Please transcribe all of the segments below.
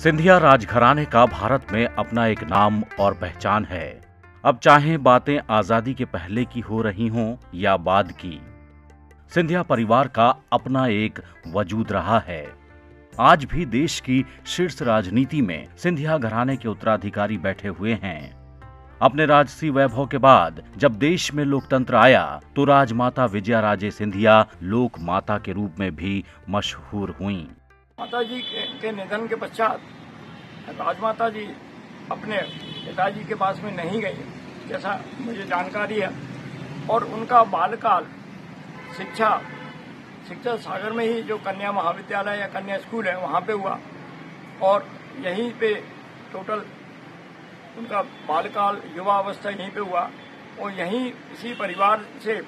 सिंधिया राजघराने का भारत में अपना एक नाम और पहचान है। अब चाहे बातें आजादी के पहले की हो रही हों या बाद की, सिंधिया परिवार का अपना एक वजूद रहा है। आज भी देश की शीर्ष राजनीति में सिंधिया घराने के उत्तराधिकारी बैठे हुए हैं। अपने राजसी वैभव के बाद जब देश में लोकतंत्र आया तो राजमाता विजयाराजे सिंधिया लोक माता के रूप में भी मशहूर हुईं। माता जी के निधन के पश्चात राजमाता जी अपने पिताजी के पास में नहीं गई, जैसा मुझे जानकारी है। और उनका बालकाल शिक्षा सागर में ही जो कन्या महाविद्यालय या कन्या स्कूल है वहाँ पे हुआ, और यहीं पे टोटल उनका बालकाल युवा अवस्था यहीं पे हुआ। और यहीं इसी परिवार से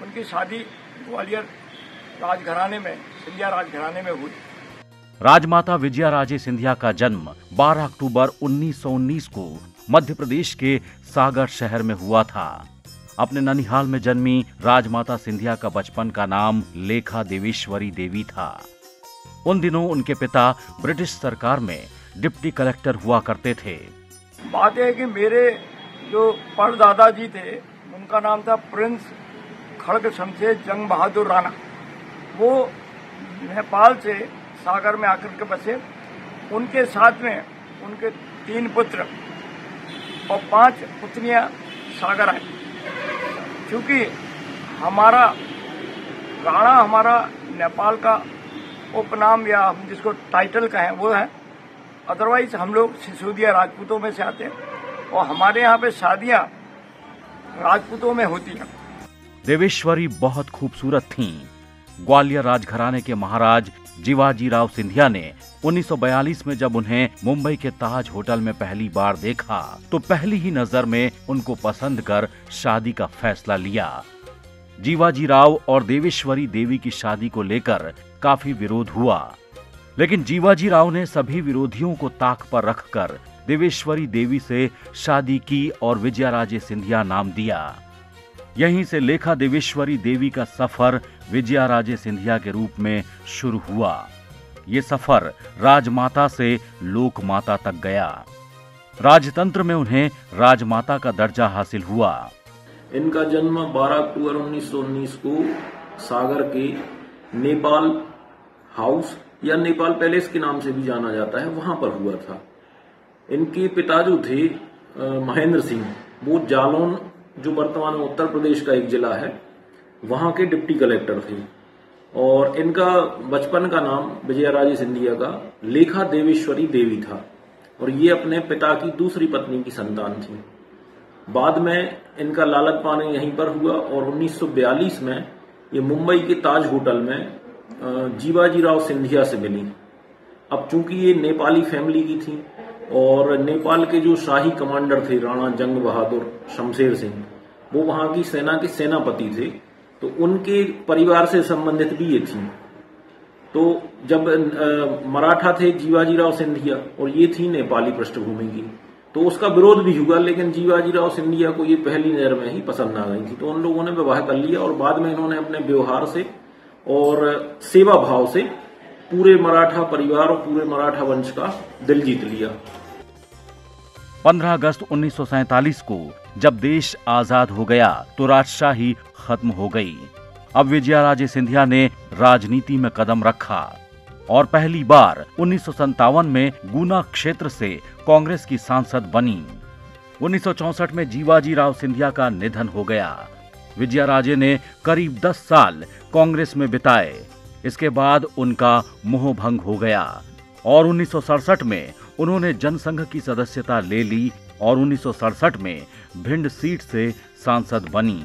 उनकी शादी ग्वालियर राजघराने में, सिंधिया राजघराने में हुई। राजमाता विजयाराजे सिंधिया का जन्म 12 अक्टूबर 1919 को मध्य प्रदेश के सागर शहर में हुआ था। अपने ननिहाल में जन्मी राजमाता सिंधिया का बचपन का नाम लेखा देवेश्वरी देवी था। उन दिनों उनके पिता ब्रिटिश सरकार में डिप्टी कलेक्टर हुआ करते थे। बात है कि मेरे जो परदादा जी थे उनका नाम था प्रिंस खड़ग शमशेर जंग बहादुर राणा। वो नेपाल से सागर में आकर के बसे। उनके साथ में उनके 3 पुत्र और 5 पुत्रियां सागर आई। क्योंकि हमारा राणा हमारा नेपाल का उपनाम या हम जिसको टाइटल कहें वो है, अदरवाइज हम लोग सिसोदिया राजपूतों में से आते हैं और हमारे यहाँ पे शादियां राजपूतों में होती हैं। देवेश्वरी बहुत खूबसूरत थीं। ग्वालियर राजघराने के महाराज जीवाजी राव सिंधिया ने 1942 में जब उन्हें मुंबई के ताज होटल में पहली बार देखा तो पहली ही नजर में उनको पसंद कर शादी का फैसला लिया। जीवाजी राव और देवेश्वरी देवी की शादी को लेकर काफी विरोध हुआ, लेकिन जीवाजी राव ने सभी विरोधियों को ताक पर रखकर देवेश्वरी देवी से शादी की और विजयाराजे सिंधिया नाम दिया। यहीं से लेखा देवेश्वरी देवी का सफर विजयाराजे सिंधिया के रूप में शुरू हुआ। ये सफर राजमाता से लोक माता तक गया। राजतंत्र में उन्हें राजमाता का दर्जा हासिल हुआ। इनका जन्म 12 अक्टूबर 1919 को सागर के नेपाल हाउस या नेपाल पैलेस के नाम से भी जाना जाता है, वहां पर हुआ था। इनके पिता जो थे महेंद्र सिंह, वो जालौन जो वर्तमान में उत्तर प्रदेश का एक जिला है वहां के डिप्टी कलेक्टर थे। और इनका बचपन का नाम विजयाराजे सिंधिया का लेखा देवेश्वरी देवी था और ये अपने पिता की दूसरी पत्नी की संतान थी। बाद में इनका लालक पाने यहीं पर हुआ और 1942 में ये मुंबई के ताज होटल में जीवाजी राव सिंधिया से मिली। अब चूंकि ये नेपाली फैमिली की थी और नेपाल के जो शाही कमांडर थे राणा जंग बहादुर शमशेर सिंह, वो वहां की सेना के सेनापति थे, तो उनके परिवार से संबंधित भी ये थी। तो जब मराठा थे जीवाजी राव सिंधिया और ये थी नेपाली पृष्ठभूमि की, तो उसका विरोध भी हुआ, लेकिन जीवाजी राव सिंधिया को ये पहली नजर में ही पसंद आ गई थी। तो उन लोगों ने विवाह कर लिया और बाद में इन्होंने अपने व्यवहार से और सेवा भाव से पूरे मराठा परिवार और पूरे मराठा वंश का दिल जीत लिया। 15 अगस्त 1947 को जब देश आजाद हो गया तो राजशाही खत्म हो गई। अब विजयाराजे सिंधिया ने राजनीति में कदम रखा और पहली बार 1957 में गुना क्षेत्र से कांग्रेस की सांसद बनी। 1964 में जीवाजी राव सिंधिया का निधन हो गया। विजयाराजे ने करीब 10 साल कांग्रेस में बिताए। इसके बाद उनका मोहभंग हो गया और 1967 में उन्होंने जनसंघ की सदस्यता ले ली और 1967 में भिंड सीट से सांसद बनी।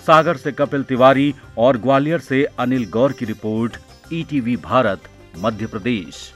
सागर से कपिल तिवारी और ग्वालियर से अनिल गौर की रिपोर्ट, ईटीवी भारत, मध्य प्रदेश।